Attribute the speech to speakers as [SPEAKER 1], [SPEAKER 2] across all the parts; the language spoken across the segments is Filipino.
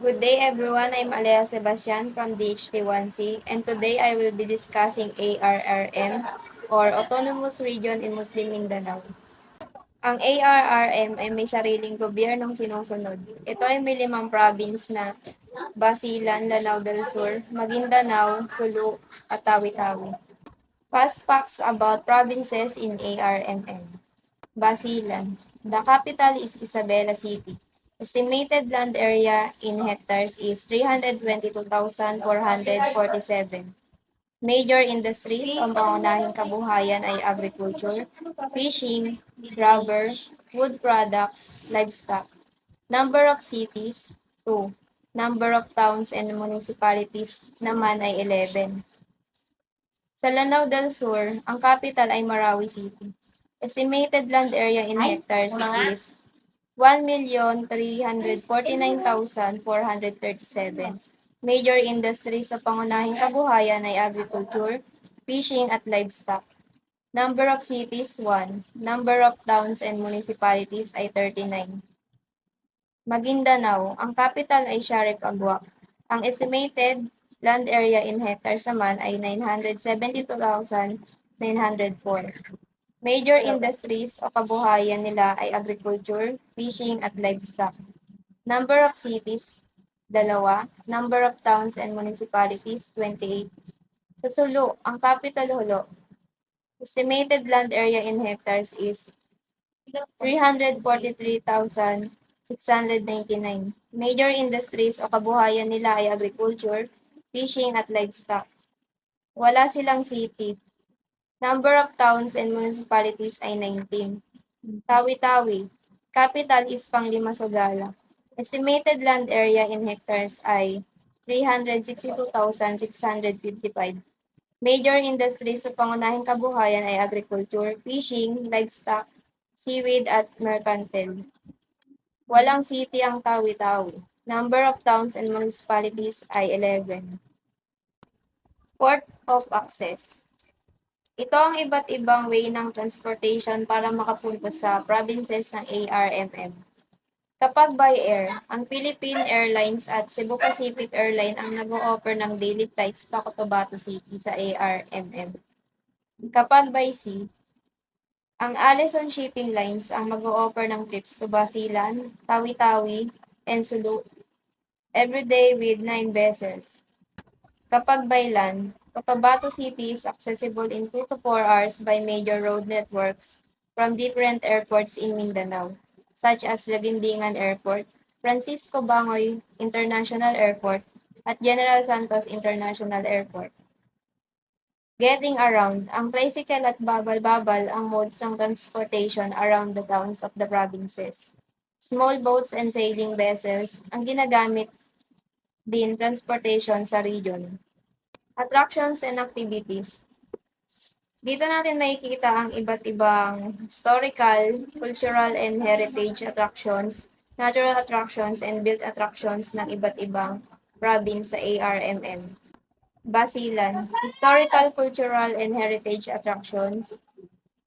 [SPEAKER 1] Good day everyone, I'm Alea Sebastian from DHT1C and today I will be discussing ARRM or Autonomous Region in Muslim Mindanao. Ang ARRM ay may sariling gobyernong sinusunod. Ito ay may 5 province na Basilan, Lanao del Sur, Maguindanao, Sulu at Tawi-Tawi. Fast facts about provinces in ARMM. Basilan. The capital is Isabela City. Estimated land area in hectares is 322,447. Major industries o pangunahing kabuhayan ay agriculture, fishing, rubber, wood products, livestock. Number of cities, 2. Number of towns and municipalities naman ay 11. Sa Lanao del Sur, ang capital ay Marawi City. Estimated land area in hectares is 1,349,437. Major industries sa pangunahing kabuhayan ay agriculture, fishing at livestock. Number of cities, 1. Number of towns and municipalities ay 39. Maguindanao, ang capital ay Sharif Agua. Ang estimated land area in hectares naman ay 972,904. Major industries o kabuhayan nila ay agriculture, fishing at livestock. Number of cities, 2. Number of towns and municipalities, 28. Sa Sulu, ang capital Hulo. Estimated land area in hectares is 343,699. Major industries o kabuhayan nila ay agriculture, fishing at livestock. Wala silang city. Number of towns and municipalities ay 19. Tawi-Tawi. Capital is Panglimasugala. Estimated land area in hectares ay 362,655. Major industries sa pangunahing kabuhayan ay agriculture, fishing, livestock, seaweed at mercantile. Walang city ang Tawi-Tawi. Number of towns and municipalities ay 11. Port of access. Ito ang iba't ibang way ng transportation para makapunta sa provinces ng ARMM. Kapag by air, ang Philippine Airlines at Cebu Pacific Airline ang nag-o-offer ng daily flights pa Cotabato City sa ARMM. Kapag by sea, ang Allison Shipping Lines ang mag-o-offer ng trips to Basilan, Tawi-Tawi, and Sulu every day with 9 vessels. Kapag by land, Cotabato City is accessible in 2 to 4 hours by major road networks from different airports in Mindanao, such as Laguindingan Airport, Francisco Bangoy International Airport, at General Santos International Airport. Getting around, ang tricycle at babal-babal ang modes ng transportation around the towns of the provinces. Small boats and sailing vessels ang ginagamit din transportation sa region. Attractions and activities. Dito natin makikita ang iba't ibang historical, cultural, and heritage attractions, natural attractions, and built attractions ng iba't ibang province sa ARMM. Basilan, historical, cultural, and heritage attractions,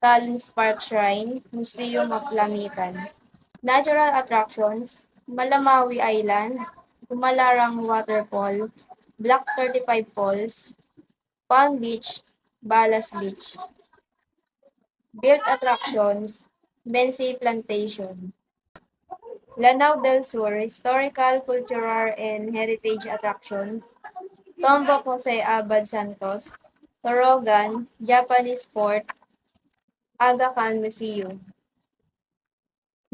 [SPEAKER 1] Talons Park Shrine, Museum of Lamitan. Natural attractions, Malamawi Island, Gumalarang Waterfall, Block 35 Falls, Palm Beach, Balas Beach. Built attractions, Bensey Plantation. Lanao del Sur, historical, cultural, and heritage attractions, Tombo Jose Abad Santos, Torogan, Japanese Port, Aga Khan Museum.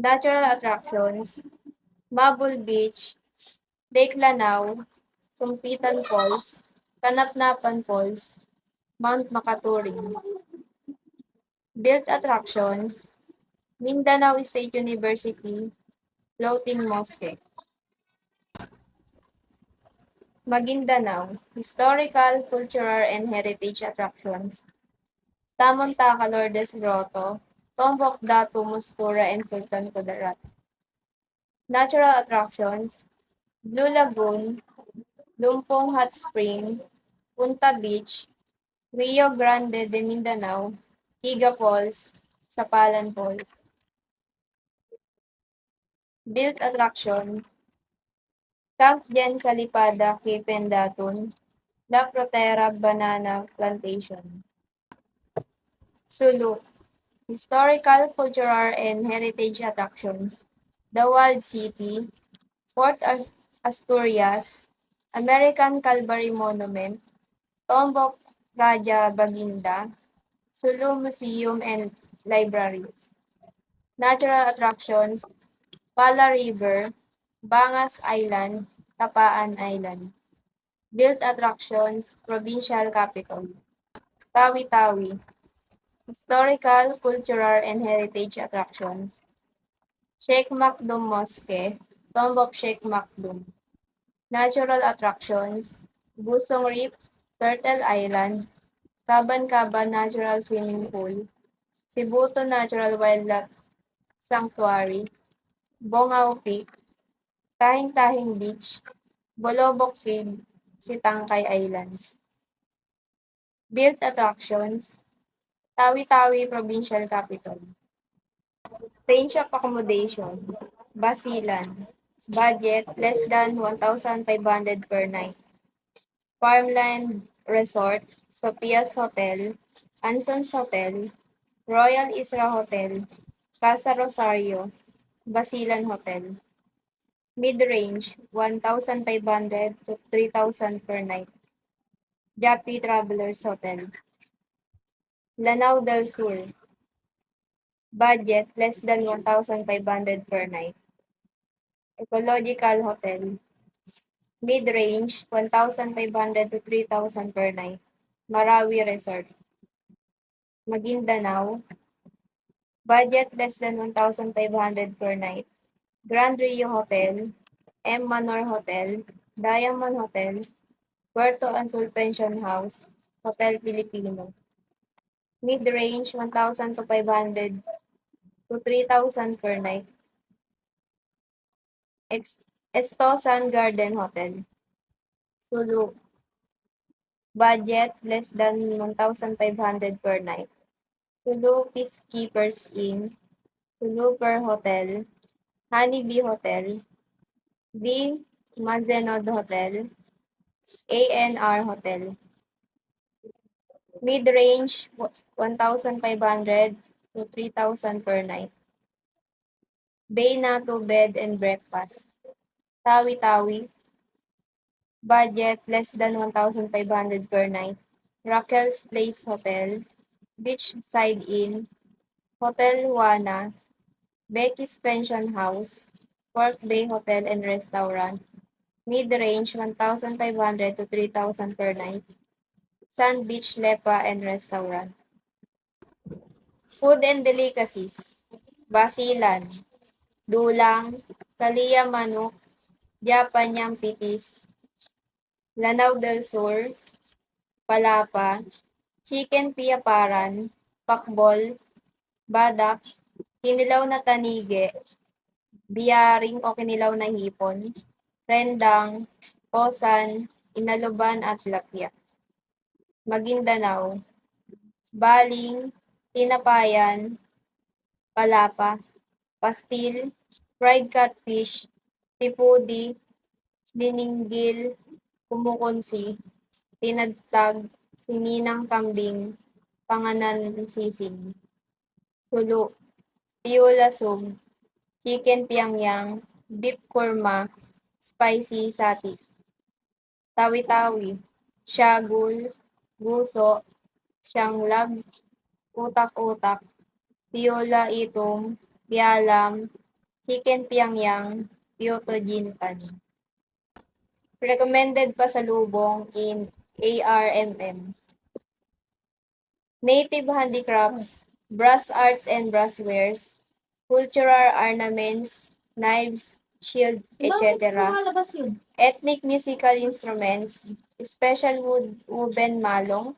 [SPEAKER 1] Natural attractions, Mabul Beach, Lake Lanao, Sumpitan Falls, Kanapnapan Falls, Mount Makaturing. Built attractions, Mindanao State University, Floating Mosque. Maguindanao, historical, cultural, and heritage attractions, Tamontaka Lourdes Grotto, Tombok Datu Mustura, and Sultan Kudarat. Natural attractions, Blue Lagoon, Lumpong Hot Spring, Punta Beach, Rio Grande de Mindanao, Higa Falls, Sapalan Falls. Built attractions, Camp Jen sa Lipada, Kipendatun, La Protera Banana Plantation. Sulu, Historical, Cultural, and Heritage Attractions. The Walled City, Fort Asturias, American Calvary Monument, Tomb of Raja Baginda, Sulu Museum and Library. Natural attractions, Pala River, Bangas Island, Tapaan Island. Built attractions, Provincial Capital. Tawi-Tawi, Historical, Cultural, and Heritage Attractions. Sheikh Makdum Mosque, Tomb of Sheikh Makdum. Natural attractions, Busong Reef, Turtle Island, Kaban-Kaban Natural Swimming Pool, Sibuto Natural Wildlife Sanctuary, Bongao Peak, Tahing-Tahing Beach, Bolobok Cave, Sitangkay Islands. Built attractions, Tawi-Tawi Provincial Capital. Range of accommodation, Basilan. Budget, less than 1,500 per night. Farmland Resort, Sophia's Hotel, Anson's Hotel, Royal Isra Hotel, Casa Rosario, Basilan Hotel. Mid-range, 1,500 to 3,000 per night. Japi Travelers Hotel. Lanao del Sur. Budget, less than 1,500 per night. Ecological Hotel. Mid-range, 1,500 to 3,000 per night. Marawi Resort. Maguindanao. Budget less than 1,500 per night. Grand Rio Hotel. M. Manor Hotel. Diamond Hotel. Puerto Azul Pension House. Hotel Filipino. Mid-range, 1,000 to 500 to 3,000 per night. Estosan Garden Hotel. Sulu. Budget less than 1,500 per night. Sulu Peacekeepers Inn. Sulu Per Hotel. Honeybee Hotel. The Mazenod Hotel. ANR Hotel. Mid-range, 1,500 to 3,000 per night. Bay Nato Bed and Breakfast. Tawi-Tawi. Budget less than 1,500 per night. Raquel's Place Hotel. Beachside Inn. Hotel Juana. Becky's Pension House. Pork Bay Hotel and Restaurant. Mid-range, 1,500 to 3,000 per night. Sand Beach Lepa and Restaurant. Food and Delicacies. Basilan. Dulang. Kalia Manok. Japanyang Pitis. Lanao del Sur. Palapa. Chicken Piaparan. Pakbol. Badak. Kinilaw na tanige. Biyaring o kinilaw na hipon. Rendang. Osan. Inaluban at lapya. Maguindanao. Baling. Tinapayan. Palapa. Pastil. Fried catfish. Tipudi. Dininggil. Kumukunsi. Tinadtag. Sininang kambing. Panganan sisig. Sulu. Piulasog. Chicken piangyang. Beef kurma. Spicy sati. Tawi-tawi. Syagul. Guso. Siyanglag. Utak-utak. Piola itom. Pialam. Chicken piangyang. Pyoto jintan. Recommended pasalubong in ARMM. Native handicrafts, brass arts and brasswares, cultural ornaments, knives, shield, etc. Ethnic musical instruments, special woven malong,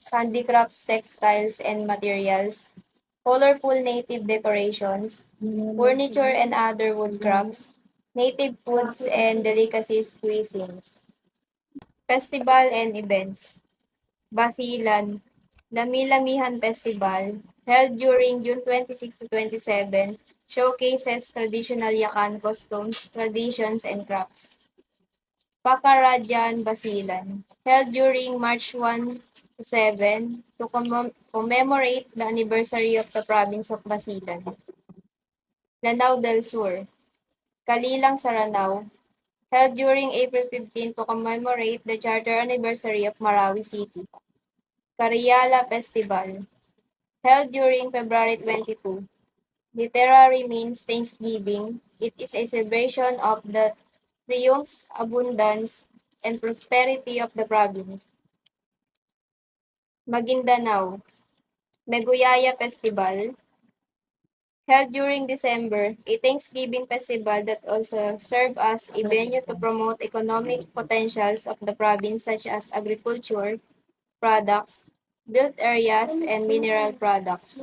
[SPEAKER 1] handicrafts, textiles, and materials, colorful native decorations, furniture and other woodcrafts, native foods and delicacies cuisines. Festival and events. Basilan, Lami-Lamihan Festival, held during June 26 to 27, showcases traditional Yakan costumes, traditions, and crafts. Pakarajan Basilan, held during March 1 to 7 to commemorate the anniversary of the province of Basilan. Lanao del Sur, Kalilang Saranao, held during April 15 to commemorate the charter anniversary of Marawi City. Cariala Festival, held during February 22. Literary means Thanksgiving. It is a celebration of the triumphs, abundance, and prosperity of the province. Maguindanao, Meguyaya Festival, held during December, a Thanksgiving festival that also served as a venue to promote economic potentials of the province such as agriculture, products, built areas, and mineral products.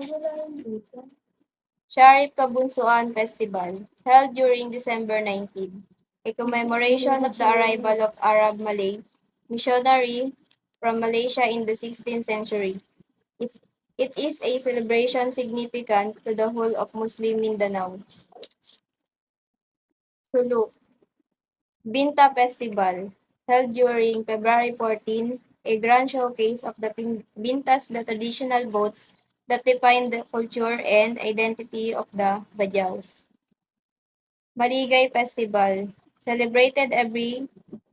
[SPEAKER 1] Sharif Kabunsuan Festival, held during December 19, a commemoration of the arrival of Arab Malay missionary from Malaysia in the 16th century. It is a celebration significant to the whole of Muslim Mindanao. Sulu, Binta Festival, held during February 14, a grand showcase of the Bintas, the traditional boats that define the culture and identity of the Bajaus. Maligay Festival, celebrated every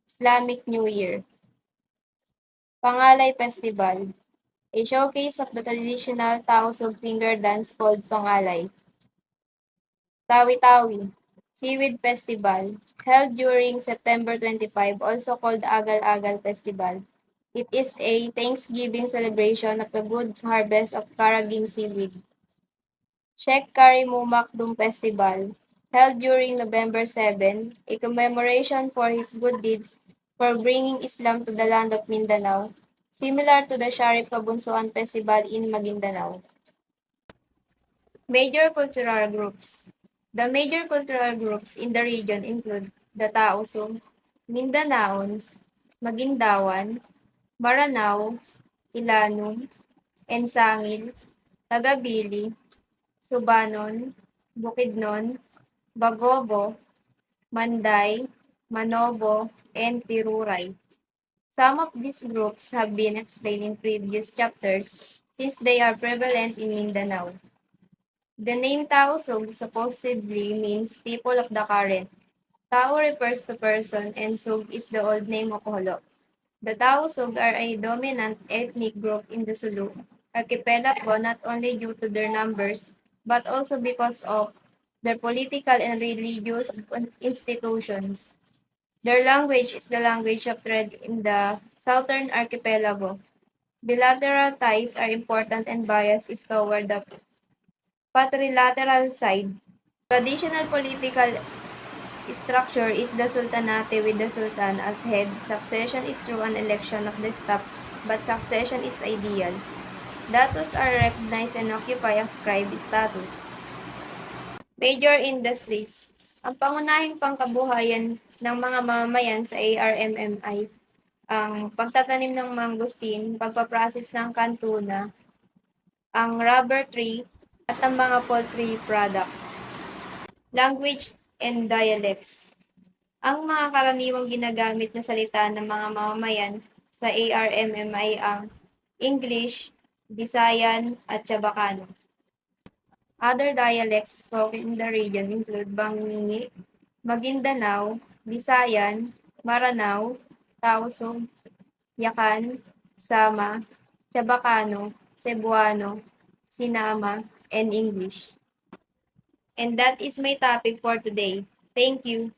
[SPEAKER 1] Islamic New Year. Pangalay Festival, a showcase of the traditional Tausug finger dance called Pangalay. Tawi-Tawi, Seaweed Festival, held during September 25, also called Agal-Agal Festival. It is a Thanksgiving celebration of the good harvest of Karaging seaweed. Sheikh Karimumak Dum Festival, held during November 7, a commemoration for his good deeds for bringing Islam to the land of Mindanao, similar to the Sharif Kabunsuan Festival in Maguindanao. Major cultural groups. The major cultural groups in the region include the Tausug, Mindanaons, Maguindawan, Maranao, Ilanong, Ensangil, Tagabili, Subanon, Bukidnon, Bagobo, Manday, Manobo, and Tiruray. Some of these groups have been explained in previous chapters since they are prevalent in Mindanao. The name Tausug supposedly means people of the current. Tao refers to person and Sug is the old name of Holo. The Tausug are a dominant ethnic group in the Sulu archipelago not only due to their numbers but also because of their political and religious institutions. Their language is the language of trade in the southern archipelago. Bilateral ties are important and bias is toward the patrilateral side. Traditional political structure is the Sultanate with the Sultan as head. Succession is through an election of the staff, but succession is ideal. Datos are recognized and occupy a scribe status. Major industries. Ang pangunahing pangkabuhayan ng mga mamamayan sa ARMMI ang pagtatanim ng mangosteen, pagpaprocess ng kantuna, ang rubber tree, at ang mga poultry products. Language and dialects. Ang mga karaniwang ginagamit na salita ng mga mamamayan sa ARMM ay ang English, Visayan, at Chabacano. Other dialects spoken in the region include Bangingi, Maguindanao, Visayan, Maranao, Tausug, Yakan, Sama, Chabacano, Cebuano, Sinama, and English. And that is my topic for today. Thank you.